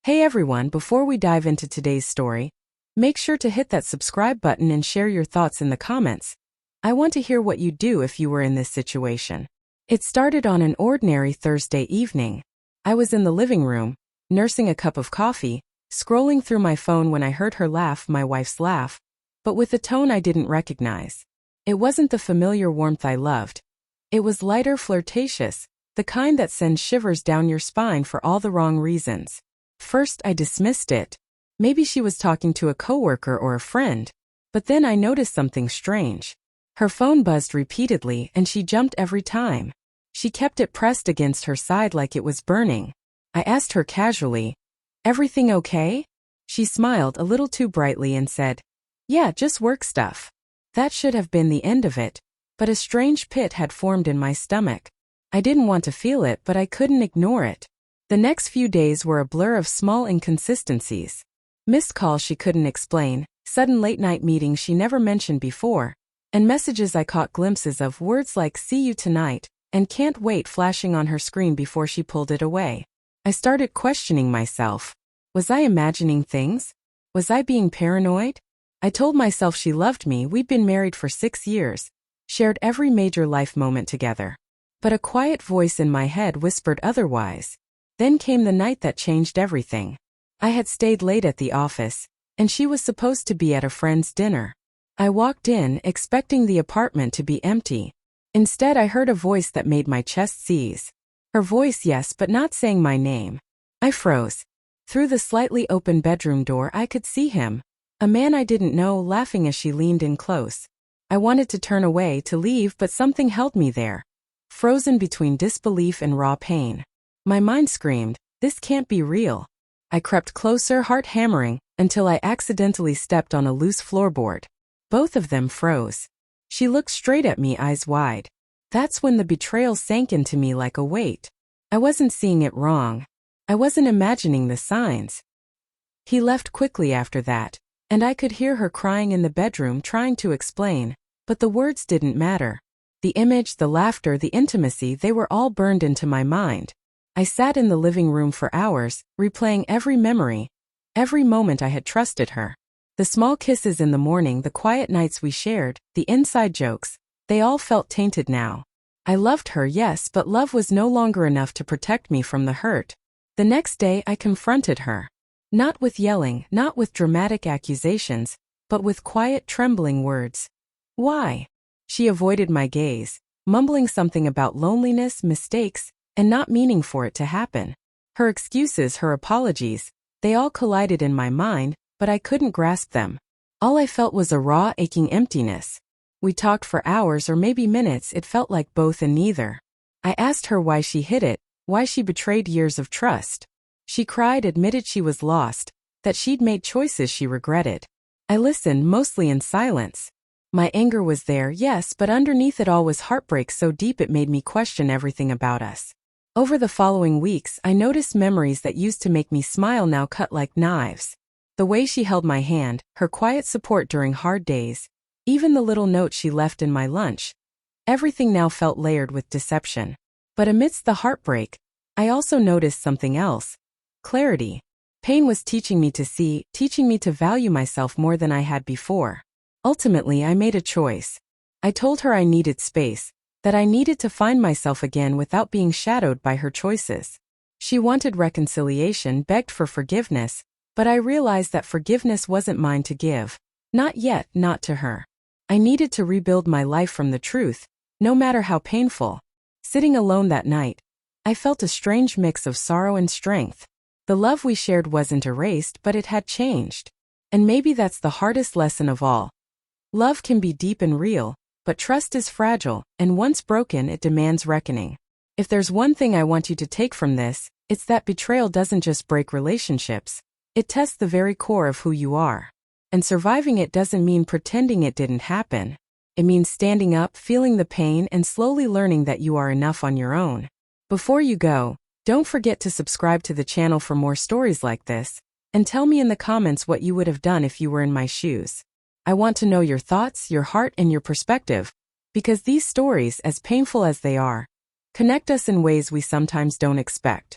Hey everyone, before we dive into today's story, make sure to hit that subscribe button and share your thoughts in the comments. I want to hear what you'd do if you were in this situation. It started on an ordinary Thursday evening. I was in the living room, nursing a cup of coffee, scrolling through my phone when I heard her laugh, my wife's laugh, but with a tone I didn't recognize. It wasn't the familiar warmth I loved. It was lighter, flirtatious, the kind that sends shivers down your spine for all the wrong reasons. First, I dismissed it. Maybe she was talking to a coworker or a friend. But then I noticed something strange. Her phone buzzed repeatedly and she jumped every time. She kept it pressed against her side like it was burning. I asked her casually, "Everything okay?" She smiled a little too brightly and said, "Yeah, just work stuff." That should have been the end of it, but a strange pit had formed in my stomach. I didn't want to feel it, but I couldn't ignore it. The next few days were a blur of small inconsistencies. Missed calls she couldn't explain, sudden late-night meetings she never mentioned before, and messages I caught glimpses of, words like "see you tonight" and "can't wait" flashing on her screen before she pulled it away. I started questioning myself. Was I imagining things? Was I being paranoid? I told myself she loved me. We'd been married for 6 years, shared every major life moment together. But a quiet voice in my head whispered otherwise. Then came the night that changed everything. I had stayed late at the office, and she was supposed to be at a friend's dinner. I walked in, expecting the apartment to be empty. Instead, I heard a voice that made my chest seize. Her voice, yes, but not saying my name. I froze. Through the slightly open bedroom door, I could see him, a man I didn't know, laughing as she leaned in close. I wanted to turn away, to leave, but something held me there, frozen between disbelief and raw pain. My mind screamed, "This can't be real." I crept closer, heart hammering, until I accidentally stepped on a loose floorboard. Both of them froze. She looked straight at me, eyes wide. That's when the betrayal sank into me like a weight. I wasn't seeing it wrong. I wasn't imagining the signs. He left quickly after that, and I could hear her crying in the bedroom, trying to explain, but the words didn't matter. The image, the laughter, the intimacy, they were all burned into my mind. I sat in the living room for hours, replaying every memory, every moment I had trusted her. The small kisses in the morning, the quiet nights we shared, the inside jokes, they all felt tainted now. I loved her, yes, but love was no longer enough to protect me from the hurt. The next day I confronted her. Not with yelling, not with dramatic accusations, but with quiet, trembling words. "Why?" She avoided my gaze, mumbling something about loneliness, mistakes, and not meaning for it to happen. Her excuses, her apologies, they all collided in my mind, but I couldn't grasp them. All I felt was a raw, aching emptiness. We talked for hours or maybe minutes, it felt like both and neither. I asked her why she hid it, why she betrayed years of trust. She cried, admitted she was lost, that she'd made choices she regretted. I listened, mostly in silence. My anger was there, yes, but underneath it all was heartbreak so deep it made me question everything about us. Over the following weeks, I noticed memories that used to make me smile now cut like knives. The way she held my hand, her quiet support during hard days, even the little note she left in my lunch. Everything now felt layered with deception. But amidst the heartbreak, I also noticed something else. Clarity. Pain was teaching me to see, teaching me to value myself more than I had before. Ultimately, I made a choice. I told her I needed space, that I needed to find myself again without being shadowed by her choices. She wanted reconciliation, begged for forgiveness, but I realized that forgiveness wasn't mine to give. Not yet, not to her. I needed to rebuild my life from the truth, no matter how painful. Sitting alone that night, I felt a strange mix of sorrow and strength. The love we shared wasn't erased, but it had changed. And maybe that's the hardest lesson of all. Love can be deep and real, but trust is fragile, and once broken, it demands reckoning. If there's one thing I want you to take from this, it's that betrayal doesn't just break relationships, it tests the very core of who you are. And surviving it doesn't mean pretending it didn't happen. It means standing up, feeling the pain, and slowly learning that you are enough on your own. Before you go, don't forget to subscribe to the channel for more stories like this, and tell me in the comments what you would have done if you were in my shoes. I want to know your thoughts, your heart, and your perspective, because these stories, as painful as they are, connect us in ways we sometimes don't expect.